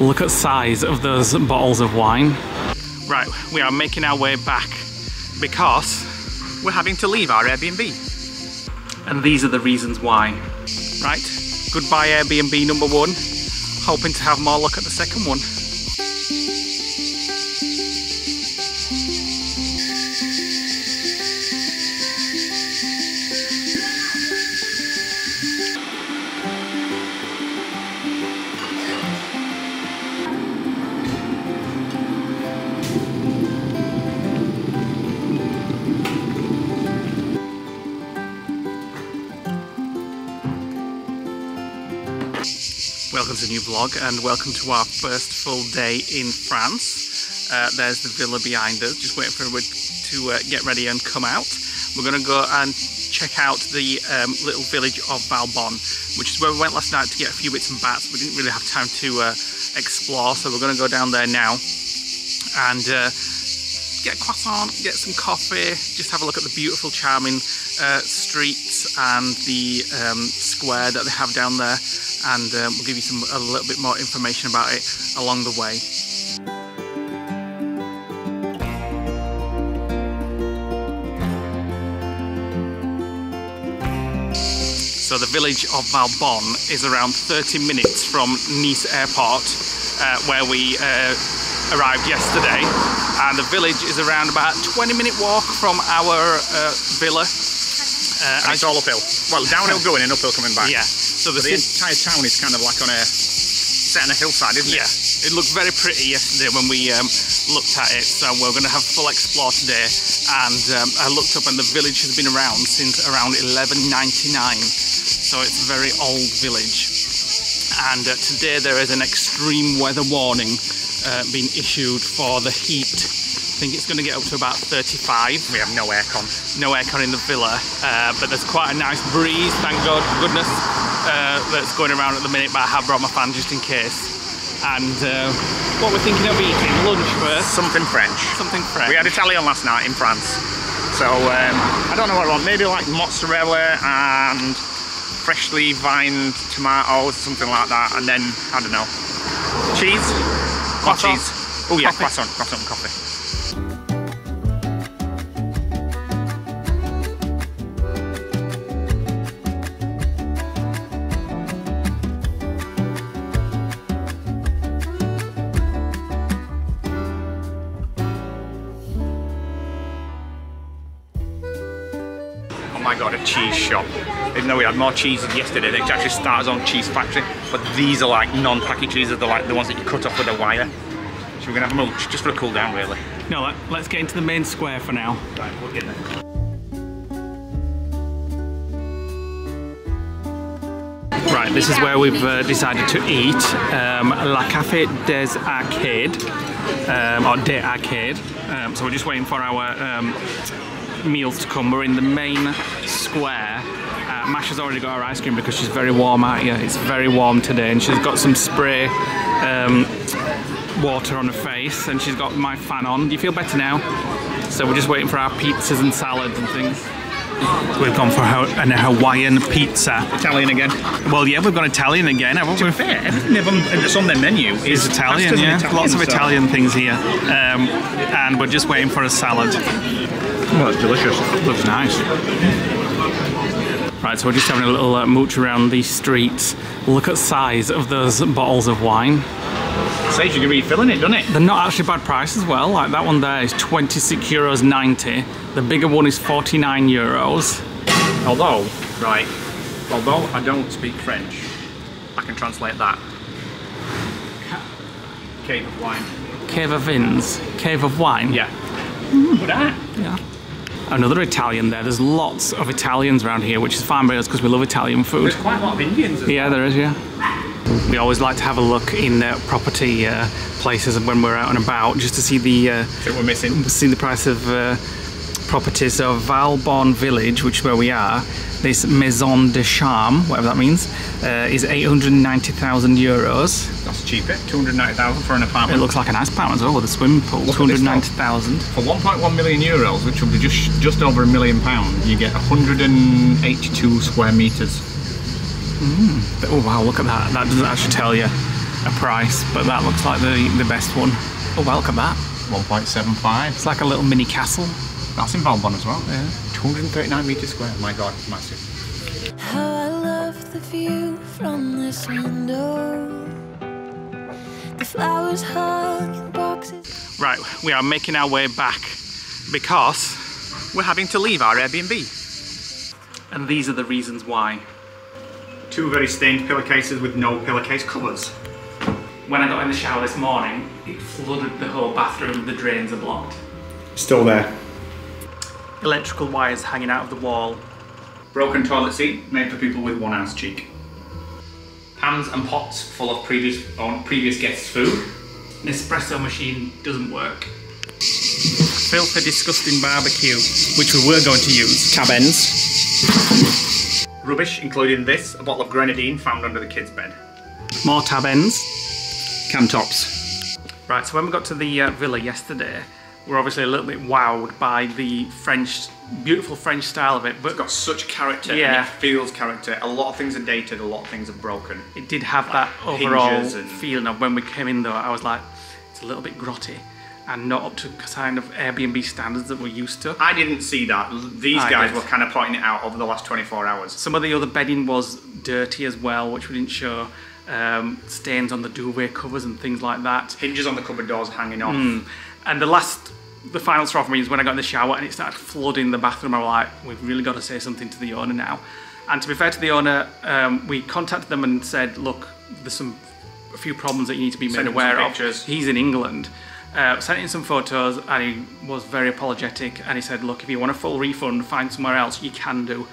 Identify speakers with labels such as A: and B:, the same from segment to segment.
A: Look at the size of those bottles of wine. Right, we are making our way back because
B: we're having to leave our Airbnb.
A: And these are the reasons why. Right, goodbye Airbnb number 1. Hoping to have more luck at the second one. Welcome to the new vlog and welcome to our first full day in France. There's the villa behind us, just waiting for everyone to get ready and come out. We're going to go and check out the little village of Valbonne, which is where we went last night to get a few bits and bats. We didn't really have time to explore, so we're going to go down there now and get a croissant, get some coffee, just have a look at the beautiful, charming streets and the square that they have down there. And we'll give you a little bit more information about it along the way. So the village of Valbonne is around 30 minutes from Nice Airport, where we arrived yesterday. And the village is around about a 20-minute walk from our villa.
B: And it's all uphill. Well, downhill going and uphill coming back.
A: Yeah.
B: So the entire town is kind of like on set on a hillside, isn't it?
A: Yeah. It looked very pretty yesterday when we looked at it. So we're going to have a full explore today. And I looked up and the village has been around since around 1199. So it's a very old village. And today there is an extreme weather warning being issued for the heat. I think it's going to get up to about 35.
B: We have no aircon.
A: No aircon in the villa, but there's quite a nice breeze, thank goodness, that's going around at the minute, but I have brought my fan just in case. And what we're thinking of eating, lunch first.
B: Something French.
A: Something French.
B: We had Italian last night in France. So I don't know what I want, maybe like mozzarella and freshly vined tomatoes, something like that, and then, I don't know, cheese?
A: Croissant.
B: Cheese. Oh yeah,
A: Coffee.
B: croissant and coffee. Oh my god, a cheese shop. Even though we had more cheese than yesterday, they actually start as on cheese factory, but these are like non-packet cheeses, they're like the ones that you cut off with a wire. So we're gonna have munch, just for a cool down really.
A: No, let's get into the main square for now.
B: Right, we'll get there.
A: Right, this is where we've decided to eat. La Café des Arcades, or des Arcades. So we're just waiting for our meals to come. We're in the main square. Masha's already got her ice cream because she's very warm out here. It's very warm today, and she's got some spray water on her face, and she's got my fan on. Do you feel better now? So we're just waiting for our pizzas and salads and things. We've gone for a Hawaiian pizza.
B: Italian again?
A: Well, yeah, we've got Italian again, haven't we?
B: To be fair, everything that's on their menu is
A: Italian, yeah. Lots of Italian things here. And we're just waiting for a salad.
B: Oh, it's delicious.
A: Looks nice. Right, so we're just having a little mooch around these streets. Look at the size of those bottles of wine.
B: Saves you can refilling it, doesn't it?
A: They're not actually bad price as well. Like that one there is €26.90. The bigger one is €49.
B: Although I don't speak French, I can translate that. Cave of wine.
A: Cave of Vins. Cave of wine?
B: Yeah. Look at that.
A: Yeah. Another Italian there. There's lots of Italians around here, which is fine by us because we love Italian food.
B: There's quite a lot of Indians as well.
A: There is, yeah. We always like to have a look in property places when we're out and about, just to see the
B: so we're missing.
A: See the price of properties. So Valbonne village, which is where we are, this Maison de Charme, whatever that means, is €890,000.
B: That's cheaper. 290,000 for an apartment.
A: It looks like a nice apartment as well with a swimming pool. 290,000
B: for 1.1 million euros, which will be just over £1 million. You get 182 square meters.
A: Oh wow, look at that. That doesn't actually tell you a price, but that looks like the best one. Oh, well, look at that.
B: 1.75.
A: It's like a little mini castle.
B: That's in Valbonne as well.
A: Yeah.
B: 239 metres square. Oh my god, massive.
C: How I love the view from this window. The flowers hung in boxes.
A: Right, we are making our way back because
B: We're having to leave our Airbnb.
A: and these are the reasons why.
B: 2 very stained pillowcases with no pillowcase covers.
A: When I got in the shower this morning, it flooded the whole bathroom, the drains are blocked.
B: Still there.
A: Electrical wires hanging out of the wall.
B: Broken toilet seat made for people with 1 ounce cheek. Pans and pots full of previous guests' food.
A: An espresso machine doesn't work. Filthy, disgusting barbecue, which we were going to use.
B: Cab ends. Rubbish, including this, a bottle of grenadine found under the kids' bed.
A: More tab ends.
B: Cam tops.
A: Right, so when we got to the villa yesterday, we're obviously a little bit wowed by the beautiful French style of it. But
B: It's got such character,
A: yeah,
B: and it feels character. A lot of things are dated, a lot of things are broken.
A: it did have that
B: Like
A: overall
B: hinges and-
A: feeling of when we came in though, I was like, it's a little bit grotty and not up to kind of Airbnb standards that we're used to.
B: I didn't see that. These
A: I
B: guys
A: did.
B: were kind of pointing it out over the last 24 hours.
A: Some of the other bedding was dirty as well, which we didn't show. Stains on the duvet covers and things like that.
B: Hinges on the cupboard doors hanging off.
A: And the final straw for me is when I got in the shower and it started flooding the bathroom. I was like, we've really got to say something to the owner now. And to be fair to the owner, we contacted them and said, look, there's a few problems that you need to be made
B: Sent him
A: aware
B: some
A: of.
B: pictures.
A: He's in England. Sent in some photos and he was very apologetic and he said, look, if you want a full refund, find somewhere else, you can do.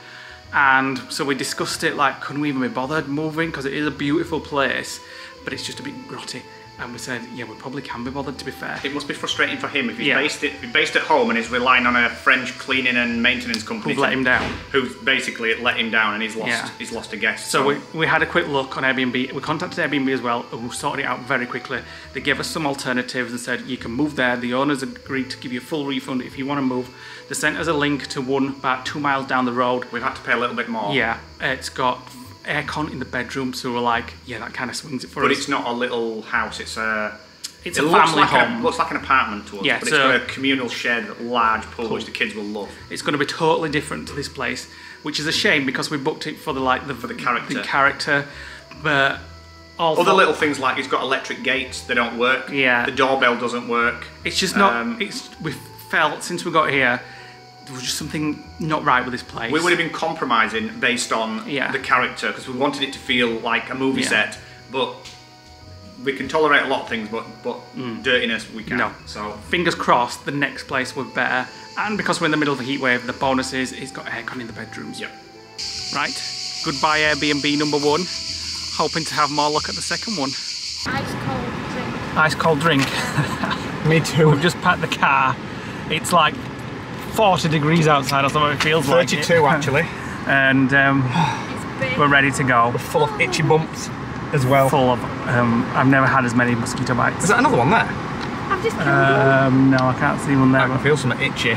A: And so we discussed it, like, couldn't we even be bothered moving? Because it is a beautiful place, but it's just a bit grotty. And we said, yeah, we probably can be bothered, to be fair.
B: It must be frustrating for him if he's
A: Yeah.
B: based at home and he's relying on a French cleaning and maintenance company
A: Who've let him down.
B: who's basically let him down and he's lost
A: Yeah.
B: he's lost a guest.
A: So we had a quick look on Airbnb. We contacted Airbnb as well, who sorted it out very quickly. They gave us some alternatives and said, you can move there. The owners agreed to give you a full refund if you want to move. They sent us a link to one about 2 miles down the road.
B: we've had to pay a little bit more.
A: Yeah, it's got aircon in the bedroom, so we're like, yeah, that kind of swings it for
B: But
A: us.
B: it's not a little house, it's a
A: It's a family home.
B: Looks like an apartment to us,
A: Yeah,
B: but
A: so-
B: it's got a communal shed, large pool, which the kids will love.
A: It's going to be totally different to this place, which is a shame because we booked it for the
B: character.
A: The character, but all
B: Other little things like it's got electric gates, they don't work.
A: Yeah.
B: The doorbell doesn't work.
A: It's just not. We felt since we got here, there was just something not right with this place.
B: We would have been compromising based on
A: Yeah.
B: the character because we wanted it to feel like a movie
A: Yeah.
B: set, but we can tolerate a lot of things, but dirtiness we can't.
A: No.
B: So
A: Fingers crossed, the next place will be better. And because we're in the middle of a heat wave, the bonus is it's got aircon in the bedrooms.
B: yeah.
A: Right. Goodbye Airbnb number 1. Hoping to have more luck at the second one.
C: Ice cold drink.
A: Ice cold drink.
B: Me too.
A: We've just packed the car. It's like 40 degrees outside or something. It feels like it.
B: 32 actually.
A: And
C: It's big.
A: we're ready to go.
B: Full of itchy bumps as well.
A: Full of. I've never had as many mosquito bites.
B: Is that another one there?
C: I've just killed one.
A: No, I can't see one there.
B: I can feel something itchy.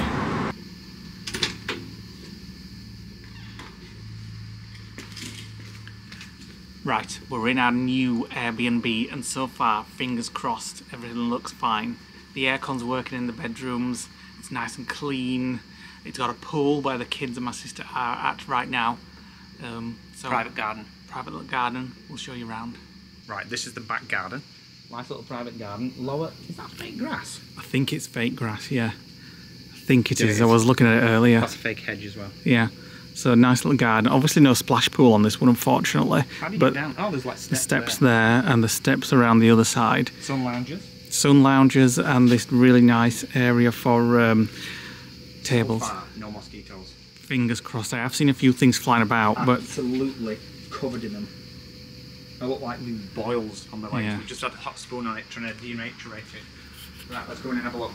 A: Right, we're in our new Airbnb and so far, fingers crossed, everything looks fine. The aircon's working in the bedrooms, it's nice and clean. It's got a pool where the kids and my sister are at right now. So
B: Private garden.
A: Private little garden, we'll show you around.
B: Right, this is the back garden. Nice little private garden. Lower, is that fake grass?
A: I think it's fake grass, yeah. I think it
B: Yeah,
A: is.
B: it
A: I
B: is.
A: was looking at it earlier.
B: That's a fake hedge as well.
A: Yeah. So nice little garden. Obviously no splash pool on this one, unfortunately.
B: How do you
A: but
B: get down? Oh, there's like
A: the
B: steps
A: steps
B: there.
A: there and the steps around the other side.
B: Sun lounges.
A: Sun lounges and this really nice area for tables.
B: So far, no mosquitoes.
A: Fingers crossed. I have seen a few things flying about, but
B: Absolutely covered in them. They look like these boils on the legs.
A: Yeah.
B: We've just had a hot spoon on it trying to denaturate it. Right, let's go in and have a look.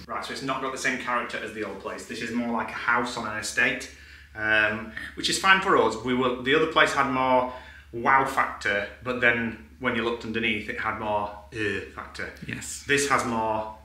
B: Right, so it's not got the same character as the old place. This is more like a house on an estate, which is fine for us. The other place had more wow factor, but then when you looked underneath, it had more factor.
A: yes,
B: This has more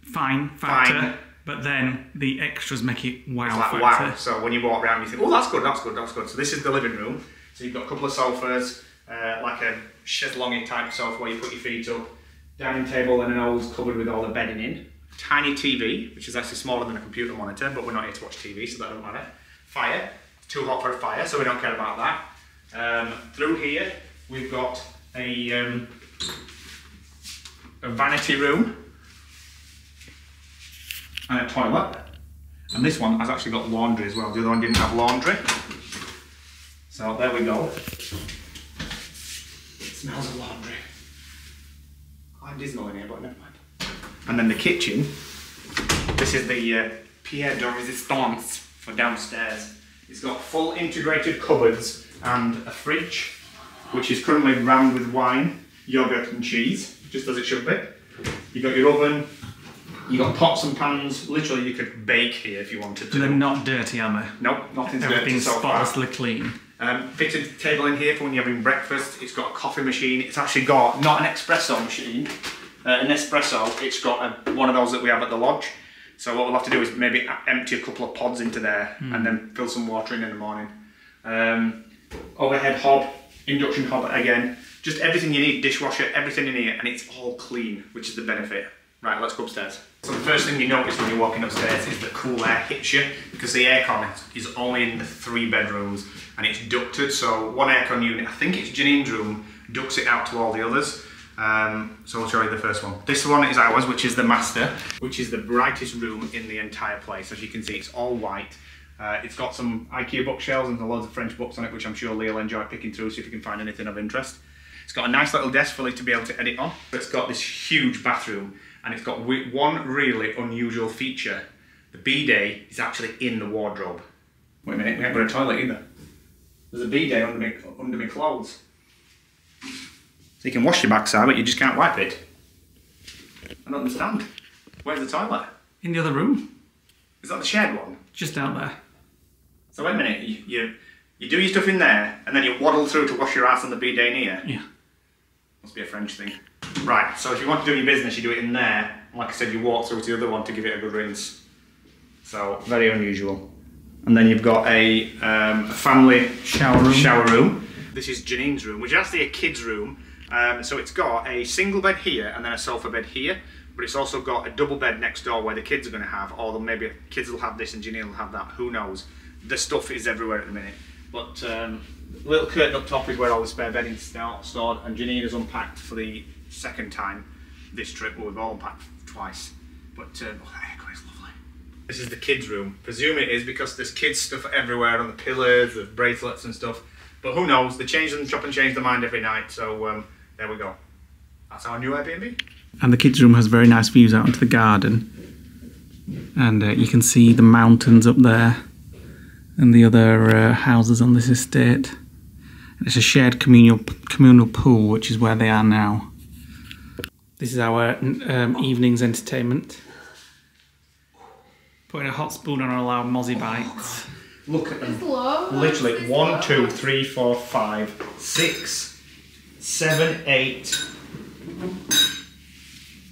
A: fine factor.
B: Fine.
A: But then the extras make it wow
B: it's like
A: factor.
B: wow. So when you walk around, you think, oh, that's good, that's good, that's good. So this is the living room. So you've got a couple of sofas, like a chaise-longue type sofa where you put your feet up, dining table and an old cupboard with all the bedding in. Tiny TV, which is actually smaller than a computer monitor, but we're not here to watch TV, so that doesn't matter. Fire, it's too hot for a fire, so we don't care about that. Through here, we've got a vanity room and a toilet. And this one has actually got laundry as well. The other one didn't have laundry. So there we go. It smells of laundry. Quite dismal in here, but never mind. And then the kitchen. This is the Pierre de Resistance for downstairs. It's got full integrated cupboards and a fridge, which is currently rammed with wine, yogurt and cheese, just as it should be. You've got your oven, you've got pots and pans. Literally you could bake here if you wanted to.
A: They're not dirty, are they?
B: Nope, nothing's dirty.
A: Everything's
B: so far.
A: spotlessly clean.
B: Fitted table in here for when you're having breakfast. It's got a coffee machine. It's actually got, not an espresso machine, an espresso. It's got one of those that we have at the lodge. So what we'll have to do is maybe empty a couple of pods into there and then fill some water in the morning. Overhead hob, induction hob again. Just everything you need, dishwasher, everything in here, and it's all clean, which is the benefit. Right, let's go upstairs. So the first thing you notice when you're walking upstairs is the cool air hits you, because the aircon is only in the 3 bedrooms and it's ducted. So one aircon unit, I think it's Janine's room, ducts it out to all the others. So I'll show you the first one. This one is ours, which is the master, which is the brightest room in the entire place. As you can see, it's all white. It's got some IKEA bookshelves and loads of French books on it, which I'm sure Leigh will enjoy picking through, see if you can find anything of interest. It's got a nice little desk for Leigh to be able to edit on. It's got this huge bathroom, and it's got one really unusual feature. The bidet is actually in the wardrobe. Wait a minute, we haven't got a toilet either. There's a bidet under my clothes. So you can wash your backside, but you just can't wipe it. I don't understand. Where's the toilet?
A: In the other room.
B: Is that the shared one?
A: Just out there.
B: So wait a minute, you do your stuff in there, and then you waddle through to wash your ass on the bidet in here?
A: Yeah.
B: Must be a French thing. Right, so if you want to do your business, you do it in there. Like I said, you walk through to the other one to give it a good rinse. So, very unusual. And then you've got a family shower room. This is Janine's room, which is actually a kid's room. So it's got a single bed here and then a sofa bed here, but it's also got a double bed next door where the kids are going to have, or maybe kids will have this and Janine will have that, who knows. The stuff is everywhere at the minute. But little curtain up top is where all the spare bedding is stored, and Janine has unpacked for the second time this trip. Well, we've all unpacked twice, but the aircon is lovely. This is the kids' room. Presume it is because there's kids' stuff everywhere on the pillars, the bracelets and stuff. But who knows? They change them, chop and change their mind every night. So there we go. That's our new Airbnb.
A: And the kids' room has very nice views out into the garden. And you can see the mountains up there and the other houses on this estate. And it's a shared communal pool, which is where they are now. This is our evening's entertainment. Putting a hot spoon on all our mozzie bites.
B: Look at them. Literally 1, 2, 3, 4, 5, 6, 7, 8,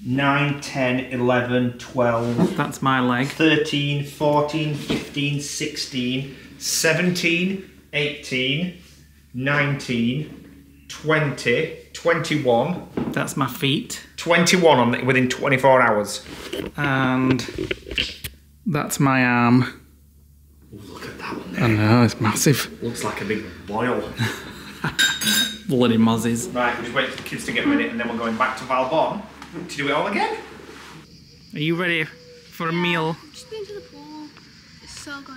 B: 9, 10, 11, 12.
A: That's my leg.
B: 13, 14, 15, 16, 17, 18, 19, 20, 21.
A: That's my feet.
B: 21 within 24 hours.
A: And that's my arm.
B: Ooh, look at that one there.
A: I know, it's massive.
B: Looks like a big boil.
A: Bloody mozzies.
B: Right, we'll just wait for the kids to get ready and then we're going back to Valbonne to do it all again.
A: Are you ready for a meal?
D: Just been to the pool. It's so good.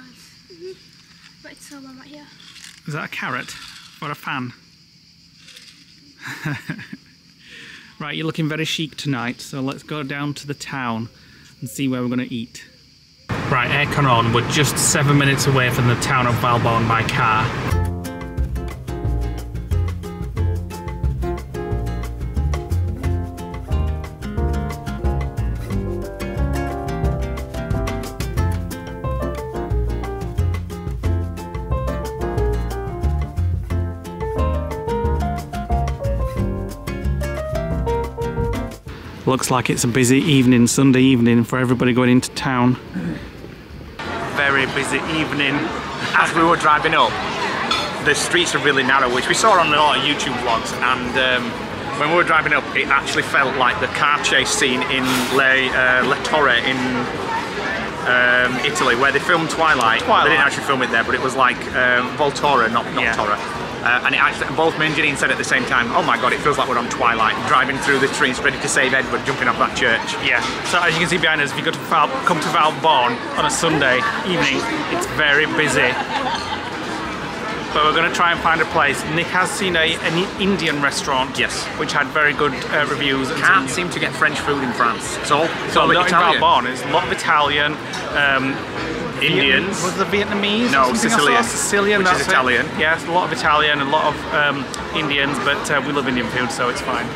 D: But it's so warm right here.
A: Is that a carrot or a fan? Right, you're looking very chic tonight, so let's go down to the town and see where we're going to eat. Right, aircon on. We're just 7 minutes away from the town of Valbonne by car. Looks like it's a busy evening, Sunday evening, for everybody going into town. Very busy evening.
B: As we were driving up, the streets are really narrow, which we saw on a lot of YouTube vlogs, and when we were driving up, it actually felt like the car chase scene in Le Torre in Italy, where they filmed Twilight. They didn't actually film it there, but it was like Voltura, not Torre. And it actually, both me and Janine said at the same time, oh my god, it feels like we're on Twilight, driving through the streets ready to save Edward, jumping off that church.
A: Yeah, so as you can see behind us, if you go to come to Valbonne on a Sunday evening, it's very busy. But we're going to try and find a place. Nick has seen an Indian restaurant,
B: yes,
A: which had very good reviews.
B: Can't seem to get French food in France. It's all
A: not
B: Italian.
A: In Valbonne, it's a lot of Italian.
B: Indians.
A: Was the Vietnamese?
B: No, Sicilian.
A: Sicilian,
B: which is Italian.
A: Yes, a lot of Italian, a lot of Indians, but we love Indian food, so it's fine.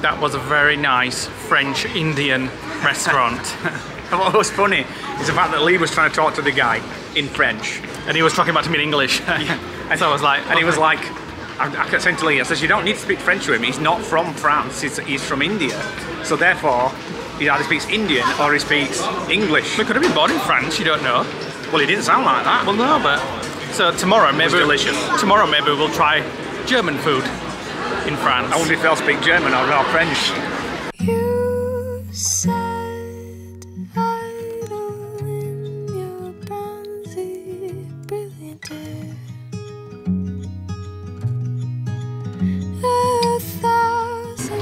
A: That was a very nice French-Indian restaurant.
B: And what was funny is the fact that Leigh was trying to talk to the guy in French.
A: And he was talking back to me in English.
B: Yeah.
A: And so I was like...
B: And he was like, I kept saying to Leigh, I says, you don't need to speak French to him, he's not from France, he's from India. So therefore, he either speaks Indian or he speaks English.
A: We could have been born in France, you don't know.
B: Well, he didn't sound like that.
A: Well, no, but... So tomorrow, maybe...
B: It was delicious.
A: Tomorrow, maybe we'll try German food in France.
B: I wonder if they'll speak German or French.
C: You sat idle in your bronzy, brilliant hair. 1,000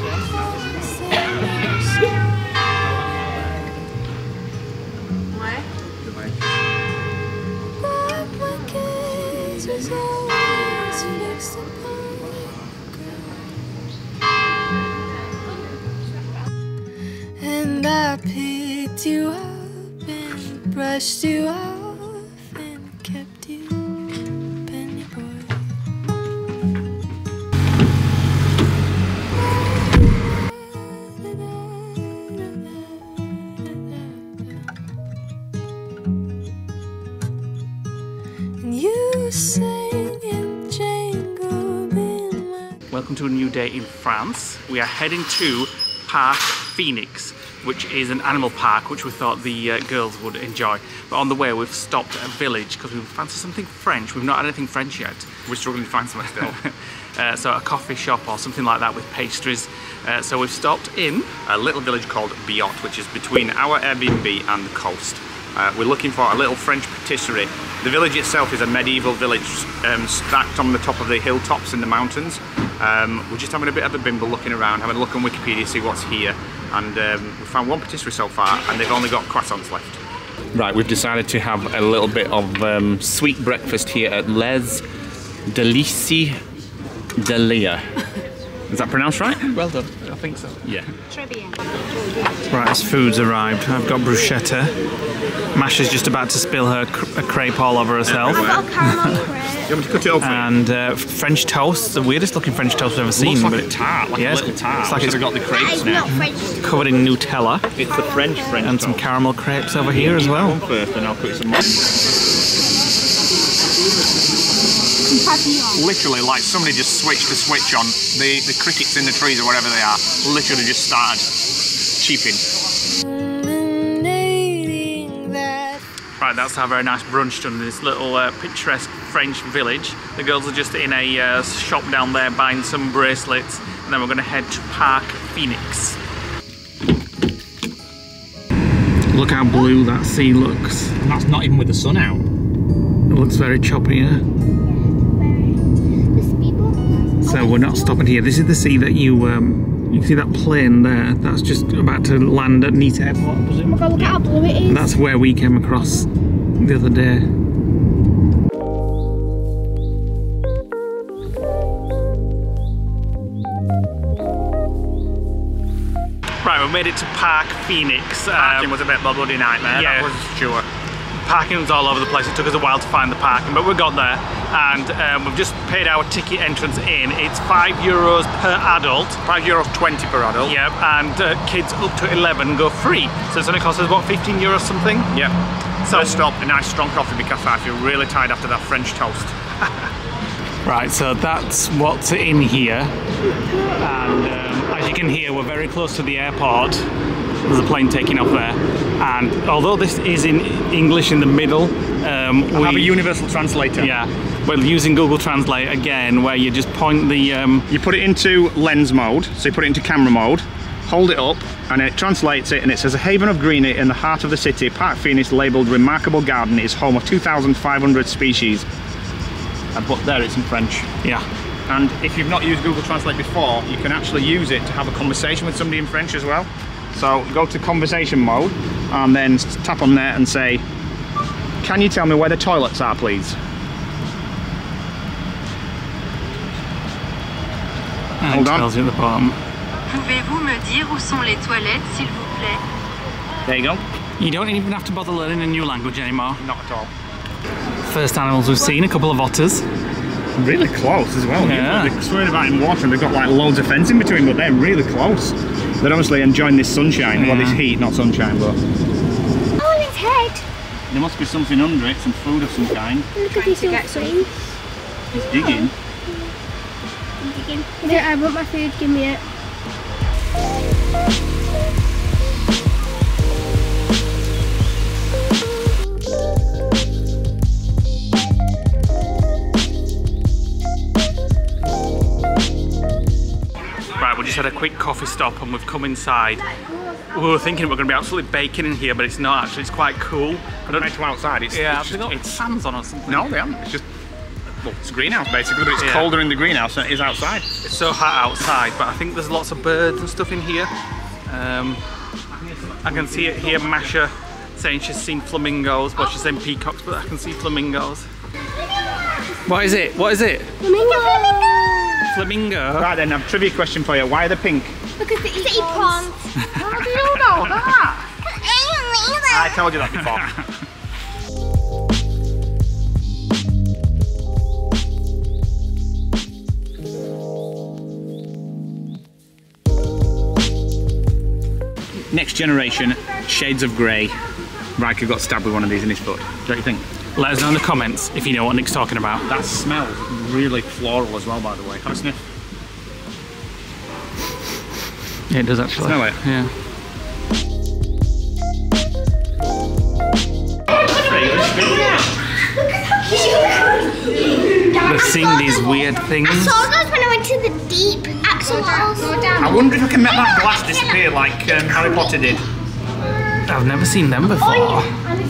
C: but my gaze was always fixed upon. And I picked you up and brushed you off and kept you penny boy. And you sang and jangled in my...
A: Welcome to a new day in France. We are heading to Parc Phoenix, which is an animal park which we thought the girls would enjoy. But on the way we've stopped at a village because we fancy something French. We've not had anything French yet.
B: We're struggling to find something still.
A: So a coffee shop or something like that with pastries. So we've stopped in
B: a little village called Biot, which is between our Airbnb and the coast. We're looking for a little French patisserie. The village itself is a medieval village stacked on the top of the hilltops in the mountains. We're just having a bit of a bimble looking around, having a look on Wikipedia, see what's here. And we found one patisserie so far, and they've only got croissants left. Right, we've decided to have a little bit of sweet breakfast here at Les Delici de Leigh. Is that pronounced right?
A: Well done, I think so.
B: Yeah.
A: Right, as food's arrived, I've got bruschetta. Masha's just about to spill her a crepe all over herself.
D: I've got a caramel crepe.
B: You want me to cut it open?
A: And French toast, the weirdest looking French toast I've ever seen.
B: Looks like a tart, like a little tart.
A: It's like it's
B: got the crepes
D: It's
B: now.
D: not French.
A: Covered in Nutella.
B: It's the French
A: And some caramel crepes over here as well.
B: One first, and I'll put some more. Literally, like somebody just switched the switch on. The crickets in the trees or whatever they are, literally just started cheeping.
A: Right, that's our very nice brunch done in this little picturesque French village. The girls are just in a shop down there buying some bracelets, and then we're going to head to Parc Phoenix. Look how blue that sea looks.
B: And that's not even with the sun out.
A: It looks very choppy here. So we're not stopping here. This is the sea that you can see that plane there. That's just about to land at Nice Airport, I presume.
D: Oh my god, look at how blue it is.
A: And that's where we came across the other day. Right, we made it to Parc Phoenix.
B: Parking was a bit of a bloody nightmare,
A: yeah.
B: that was sure.
A: parking was all over the place. It took us a while to find the parking, but we got there, and we've just paid our ticket entrance in. It's €5 per adult.
B: €5.20 per adult.
A: Yep, and kids up to 11 go free. So it's only cost us, what, €15 something?
B: Yep.
A: So
B: first stop, a nice strong coffee because I feel really tired after that French toast.
A: Right, so that's what's in here, and as you can hear, we're very close to the airport. There's a plane taking off there, and although this is in English in the middle, we
B: have a universal translator.
A: Yeah, we're using Google Translate again, where you just point the...
B: You put it into lens mode, so you put it into camera mode, hold it up, and it translates it, and it says, a haven of greenery in the heart of the city, Parc Phoenix, labelled Remarkable Garden, is home of 2,500 species. But there it's in French.
A: Yeah.
B: And if you've not used Google Translate before, you can actually use it to have a conversation with somebody in French as well. So go to conversation mode and then tap on there and say, can you tell me where the toilets are, please?
A: And
B: hold on.
A: Tells you at the bottom.
E: Pouvez-vous me dire où sont les toilettes, s'il vous plaît?
B: There you go.
A: You don't even have to bother learning a new language anymore.
B: Not at all.
A: First animals we've seen, a couple of otters.
B: Really close as well.
A: Yeah.
B: They're swimming about in water and they've got like loads of fence in between, but they're really close. They're obviously enjoying this sunshine.
A: Yeah.
B: Well, this heat, not sunshine, but...
C: Oh, its head.
B: There must be something under it, some food of some kind.
C: Look at this thing.
B: It's digging.
D: Yeah, I want my food, give me it.
A: Right, we just had a quick coffee stop and we've come inside. We were thinking we're going to be absolutely baking in here, but it's not actually. It's quite cool.
B: Compared to outside, it's
A: It's fans on or something.
B: no, they haven't. It's just, well, it's a greenhouse basically, but it's colder in the greenhouse than it is outside.
A: It's so hot outside, but I think there's lots of birds and stuff in here. I can see it here, Masha saying she's seen flamingos. Well, she's saying peacocks, but I can see flamingos. What is it? What is it? Flamingo.
B: Right then, I have a trivia question for you. Why are they pink?
D: Because they eat prawns.
B: How do you know that? I told you that before. Next generation, shades of grey. Riker got stabbed with one of these in his foot. Don't you think?
A: Let us know in the comments if you know what Nick's talking about.
B: That smells really floral as well, by the way. Can I sniff?
A: Yeah, it does actually.
B: Smell it?
A: Yeah. They've seen these weird things.
C: I saw those when I went to the deep axle holes.
B: I wonder if I can make that glass disappear like Harry Potter did.
A: I've never seen them before.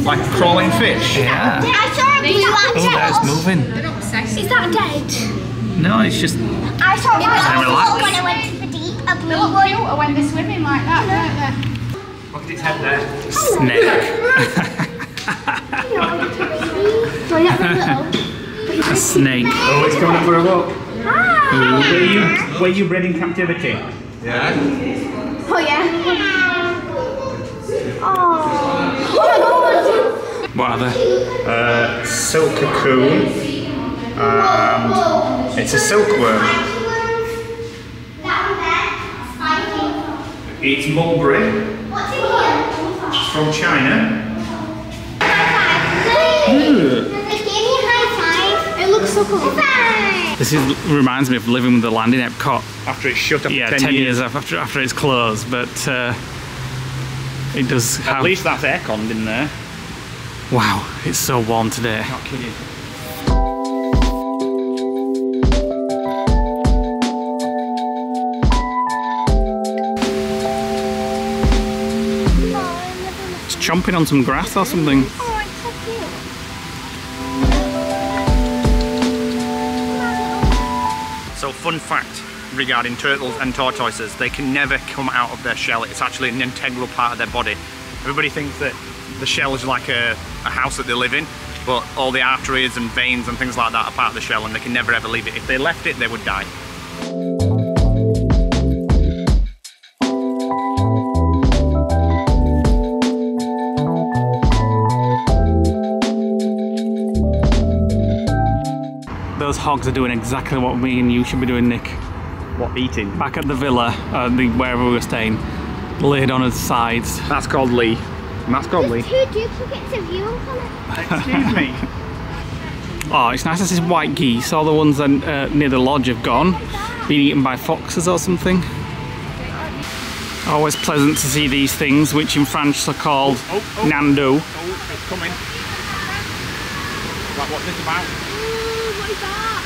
B: Like crawling fish?
A: Yeah.
C: I saw a blue
A: Oh,
C: axle.
A: there's moving.
C: Is that dead?
A: No, it's just...
C: I saw one
A: relax.
C: also when I went to the deep, a blue one.
D: Or when they're swimming like that, don't they?
B: Look at its head there.
A: Snake. A snake.
B: Oh, it's coming up for a walk. Were you bred in captivity?
C: Oh yeah. Oh. Oh my god.
A: What are they?
B: Silk cocoon. It's a silkworm. It's mulberry.
C: What's in here?
B: It's from China.
C: It gave me a high five. It looks so cool.
A: This reminds me of living with the land in Epcot.
B: After it's shut up
A: Yeah,
B: for
A: 10 years after it's closed, but it does have...
B: At least that's airconned in there.
A: Wow, it's so warm today.
B: Not kidding.
A: It's chomping on some grass or something.
C: Oh, it's so cute.
B: So fun fact regarding turtles and tortoises, they can never come out of their shell. It's actually an integral part of their body. Everybody thinks that the shell is like a house that they live in, but all the arteries and veins and things like that are part of the shell and they can never ever leave it. If they left it, they would die.
A: those hogs are doing exactly what me and you should be doing, Nick.
B: What, eating?
A: Back at the villa, wherever we were staying, laid on its sides.
B: That's called Leigh. And that's called Leigh.
D: There's 2 duplicates of you on it.
B: Excuse me.
A: Oh, it's nice to see white geese. All the ones that, near the lodge have gone, been eaten by foxes or something. Always pleasant to see these things, which in French are called Nando.
B: Oh, it's coming. Like, what's this about?
D: What is that?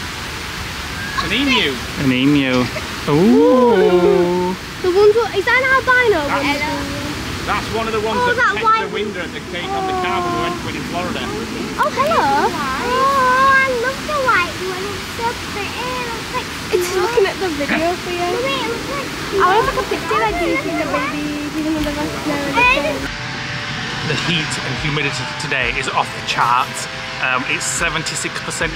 B: It's an emu.
A: An emu. Ooh.
D: The ones, is that an albino one?
B: That's one of the ones that pecked the window at the cake on the car when we went to it in Florida.
D: Oh, hello. Oh, I love the white one. It's so pretty. It's looking at the video for you. I want to take a picture of you seeing the baby.
A: The heat and humidity today is off the charts. It's 76%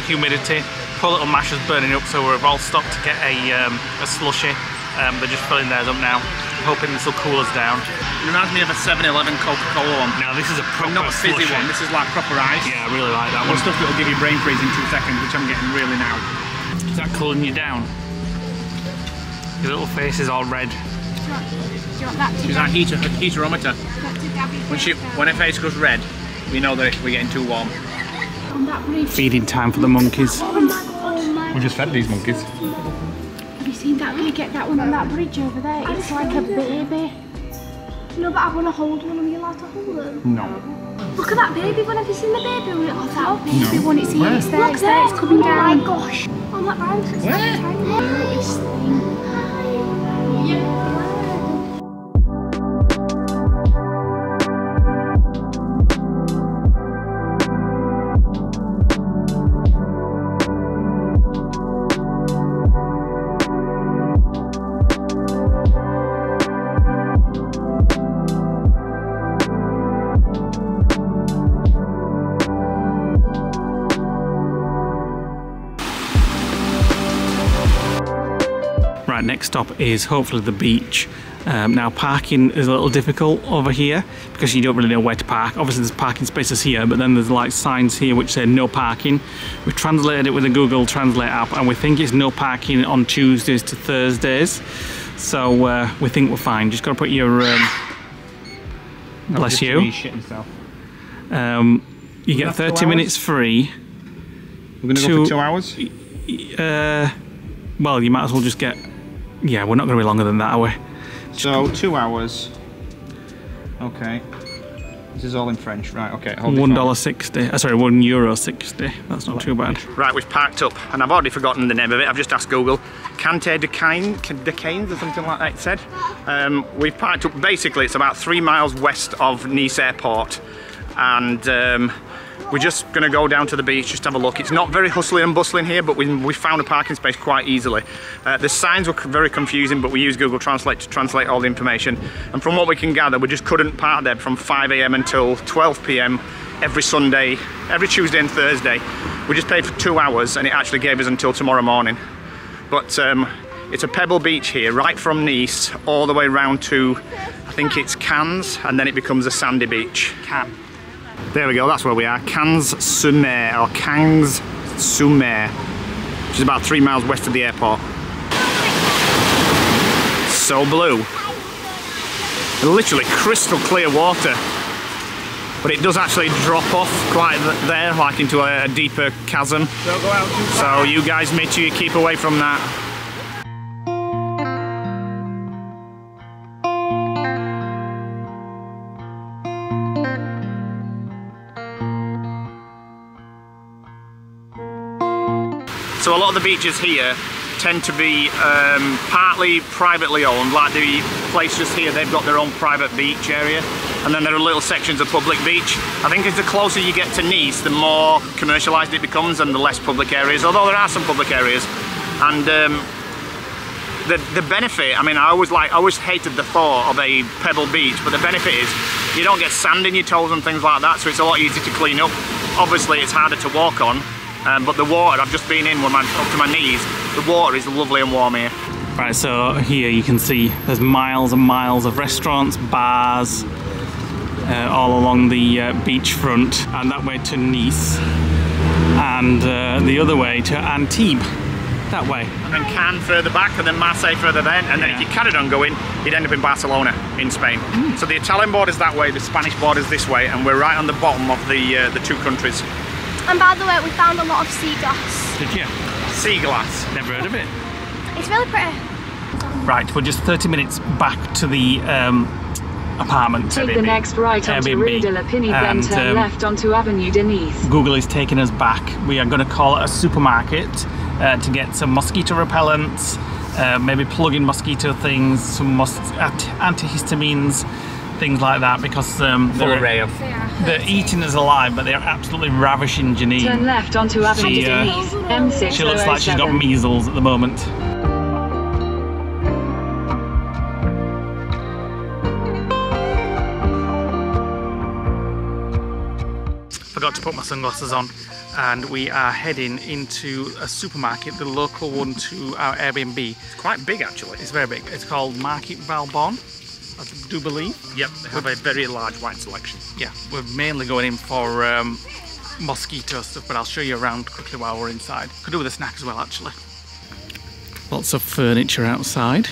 A: humidity. Poor little Masher's burning up, so we've all stopped to get a slushie. They're just filling theirs up now, hoping this will cool us down.
B: It reminds me of a 7-Eleven Coca-Cola one.
A: Now this is a proper
B: not a fizzy
A: slushie.
B: one, this is like proper ice.
A: Yeah, I really like that
B: One
A: one.
B: stuff that will give you brain freeze in 2 seconds, which I'm getting really now.
A: Is that cooling you down? Your little face is all red.
D: Do you want that to
B: She's our heaterometer. When her face goes red, we know that we're getting too warm.
D: on that bridge?
A: Feeding time for the monkeys.
D: Oh my.
B: We just fed these monkeys.
D: Have you seen that? Can you get that one on that bridge over there? It's like a baby. No, but I want to hold one. Are you allowed to hold them?
B: No.
D: Look at that baby one. Have you seen the baby one? Oh, that baby one. It's here. It's there. It's there. It's coming down. Oh my gosh. On that round. Where? This thing. Yeah.
A: Right, next stop is hopefully the beach. Now parking is a little difficult over here because you don't really know where to park. Obviously there's parking spaces here, but then there's like signs here which say no parking. We've translated it with the Google Translate app and we think it's no parking on Tuesdays to Thursdays. So we think we're fine. Just gotta put your bless you. You get 30 minutes free.
B: We're gonna go for 2 hours?
A: Well, you might as well just get... Yeah, we're not going to be longer than that, are we?
B: So 2 hours. Okay. This is all in French, right? Okay.
A: $1.60. Sorry, €1.60. That's not too bad.
B: Right, we've parked up, and I've already forgotten the name of it. I've just asked Google. Cante de Caines or something like that. It said. We've parked up. Basically, it's about 3 miles west of Nice Airport, and we're just going to go down to the beach, just have a look. It's not very hustling and bustling here, but we found a parking space quite easily. The signs were very confusing, but we used Google Translate to translate all the information. And from what we can gather, we just couldn't park there from 5 AM until 12 PM every Sunday, every Tuesday and Thursday. We just paid for 2 hours, and it actually gave us until tomorrow morning. But it's a pebble beach here, right from Nice, all the way round to, I think it's Cannes, and then it becomes a sandy beach. Cannes. There we go, that's where we are, Cannes-sur-Mer, or Cannes-sur-Mer, which is about 3 miles west of the airport. So blue. Literally crystal clear water. But it does actually drop off quite there, like into a deeper chasm. So you guys make sure you keep away from that. So a lot of the beaches here tend to be partly privately owned, like the place just here, they've got their own private beach area, and then there are little sections of public beach. I think as the closer you get to Nice, the more commercialised it becomes and the less public areas, although there are some public areas. And the benefit, I mean, I always hated the thought of a pebble beach, but the benefit is you don't get sand in your toes and things like that, so it's a lot easier to clean up. Obviously it's harder to walk on, but the water, I've just been in with up to my knees, the water is lovely and warm here.
A: Right, so here you can see there's miles and miles of restaurants, bars, all along the beachfront and that way to Nice. and the other way to Antibes, that way.
B: And then Cannes further back, and then Marseille further then, and then if you carried on going, you'd end up in Barcelona in Spain. So the Italian border's that way, the Spanish border's this way, and we're right on the bottom of the two countries.
D: And by the way, we found a lot of sea glass.
A: Did you?
B: Sea glass.
A: Never heard of it.
D: It's really pretty.
A: Right, we're just 30 minutes back to the apartment.
F: Take the next right onto Rue de la Pinny, then turn left onto Avenue Denise.
A: Google is taking us back. We are going to call it a supermarket to get some mosquito repellents, maybe plug-in mosquito things, some antihistamines, things like that, because they're eating us alive, but they're absolutely ravishing Janine.
F: Turn left onto Avenue Denise. M6.
A: She looks like she's got measles at the moment. Forgot to put my sunglasses on, and we are heading into a supermarket, the local one to our Airbnb.
B: It's quite big actually.
A: It's very big. It's called Market Valbonne, I do believe.
B: Yep, they have a very large wine selection.
A: Yeah, we're mainly going in for mosquito stuff, but I'll show you around quickly while we're inside. Could do with a snack as well, actually. Lots of furniture outside,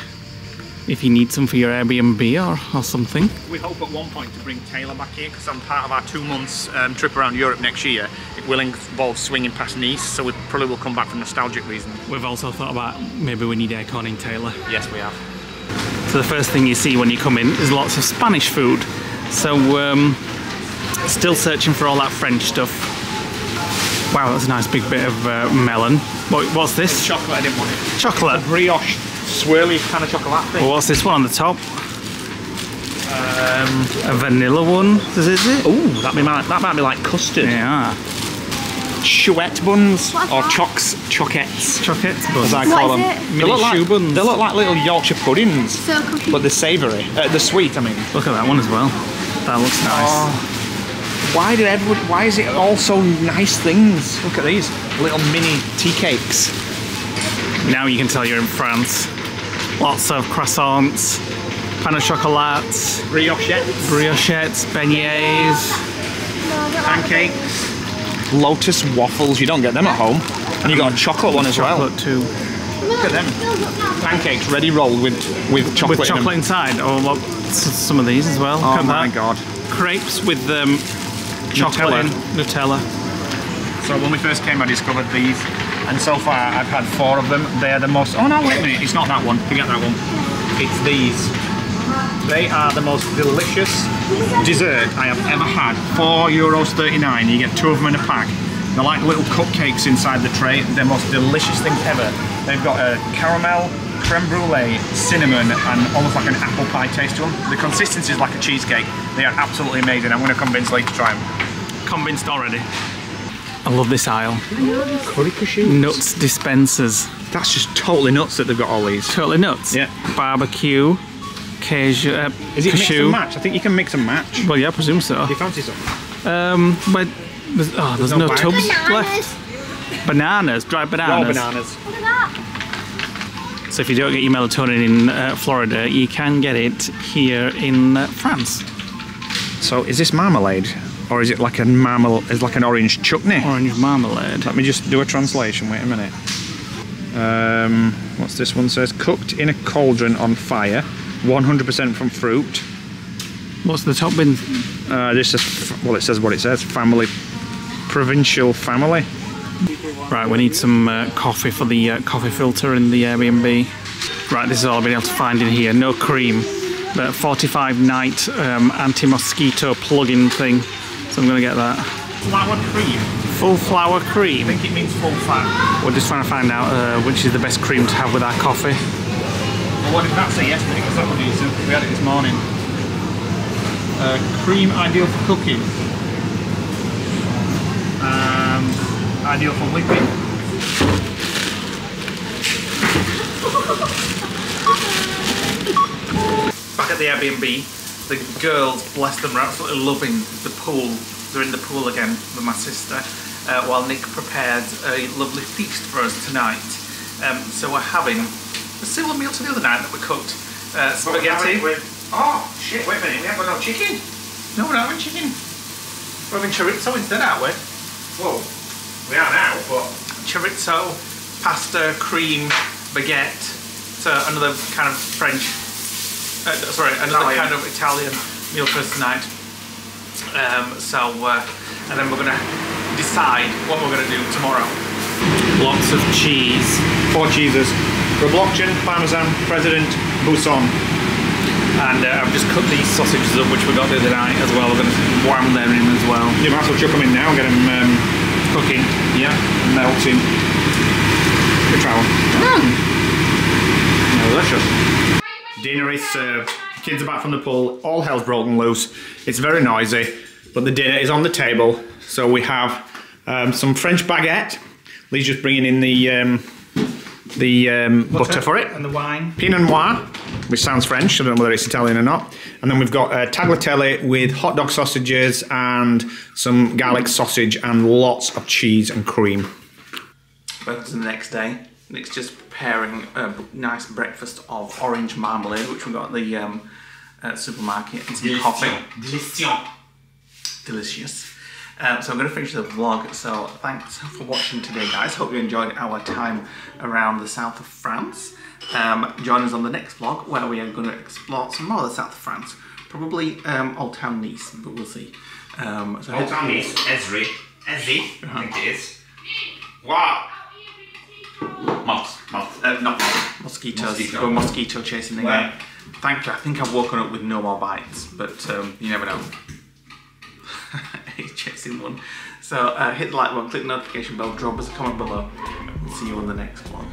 A: if you need some for your Airbnb or something.
B: We hope at one point to bring Taylor back here, because on part of our 2 months trip around Europe next year, it will involve swinging past Nice, so we probably will come back for nostalgic reasons.
A: We've also thought about maybe we need aircon in Taylor.
B: Yes, we have.
A: So the first thing you see when you come in is lots of Spanish food. So still searching for all that French stuff. Wow, that's a nice big bit of melon. What's this?
B: It's chocolate, I didn't want it.
A: Chocolate?
B: A brioche, swirly kind of chocolate thing.
A: Well, what's this one on the top? A vanilla one, is it?
B: Ooh, that might be like custard.
A: Yeah.
B: Chouette buns, or choquettes.
A: Choquettes buns.
B: As I call them.
A: Mini shoe buns.
B: They look like little Yorkshire puddings.
D: So cookie.
B: But they're savoury. They're sweet, I mean.
A: Look at that one as well. That looks nice.
B: Oh, why is it all so nice things? Look at these little mini tea cakes.
A: Now you can tell you're in France. Lots of croissants, pain au chocolat, briochettes, beignets,
B: pancakes, lotus waffles. You don't get them at home. And you got a chocolate one as well.
A: Chocolate too.
B: Look at them. Pancakes ready rolled with chocolate.
A: With chocolate inside. Oh, look, some of these as well.
B: Oh
A: look at
B: my
A: that.
B: god.
A: Crepes with chocolate Nutella.
B: So when we first came, I discovered these, and so far I've had 4 of them. They are the most. Oh no, wait a minute! It's not that one. Forget that one. It's these. They are the most delicious dessert I have ever had. €4.39. You get 2 of them in a pack. They're like little cupcakes inside the tray. They're the most delicious things ever. They've got a caramel, creme brulee, cinnamon, and almost like an apple pie taste to them. The consistency is like a cheesecake. They are absolutely amazing. I'm going to convince Leigh to try them.
A: Convinced already. I love this aisle.
B: Curry cashews.
A: Nuts dispensers.
B: That's just totally nuts that they've got all these.
A: Totally nuts?
B: Yeah.
A: Barbecue, cashew,
B: Is it
A: cashew.
B: mix and match? I think you can mix and match.
A: Well, yeah, I presume so.
B: Do you fancy some?
A: But there's no
B: bags.
A: tubs left. Bananas, dried bananas.
B: Raw bananas.
D: Look at that.
A: So if you don't get your melatonin in Florida, you can get it here in France.
B: So is this marmalade? Or is it like like an orange chutney?
A: Orange marmalade.
B: Let me just do a translation, wait a minute. What's this one says? Cooked in a cauldron on fire, 100% from fruit.
A: What's the top bin?
B: This is, well, it says what it says, family, provincial family.
A: Right, we need some coffee for the coffee filter in the Airbnb. Right, this is all I've been able to find in here. No cream, but 45 night anti-mosquito plug-in thing. So I'm going to get that.
B: Flour cream.
A: Full flour cream.
B: I think it means full fat.
A: We're just trying to find out which is the best cream to have with our coffee.
B: Well, what did that say yesterday? Because that would be simple. We had it this morning. Cream ideal for cooking. Ideal for whipping.
A: Back at the Airbnb, the girls, bless them, are absolutely loving the pool. They're in the pool again with my sister, while Nick prepared a lovely feast for us tonight. So we're having a similar meal to the other night that we cooked. Spaghetti.
B: Oh shit, wait a minute, we haven't got no chicken.
A: No, we're not having chicken. We're having chorizo instead, aren't we?
B: Whoa. We are now, but...
A: Chorizo, pasta, cream, baguette. So another kind of French, another kind of Italian meal for us tonight. And then we're gonna decide what we're gonna do tomorrow. Lots of cheese.
B: 4 cheeses. Reblochon, Parmesan, President, Bousson.
A: And I've just cut these sausages up, which we got the other night as well. We're gonna wham them in as well.
B: You might as well chuck them in now and get them
A: Cooking.
B: yeah, melting. Good try one. Delicious. Dinner is served. Kids are back from the pool. All hell's broken loose. It's very noisy, but the dinner is on the table. So we have some French baguette. Leigh's just bringing in the butter for it.
A: And the wine.
B: Pinot Noir, which sounds French. I don't know whether it's Italian or not. And then we've got tagliatelle with hot dog sausages and some garlic sausage and lots of cheese and cream.
A: Welcome to the next day. Nick's just preparing a nice breakfast of orange marmalade, which we got at the supermarket, and some coffee. Delicious. So I'm going to finish the vlog. So thanks for watching today, guys. Hope you enjoyed our time around the south of France. Join us on the next vlog where we are going to explore some more of the south of France. Probably Old Town Nice, but we'll see.
B: Old Town Nice, Esri, I think it is. Wow.
A: Mosquitoes. We're mosquito chasing again. Thank you. I think I've woken up with no more bites, but you never know. He's chasing one. So hit the like button, click the notification bell, drop us a comment below. We'll see you on the next one.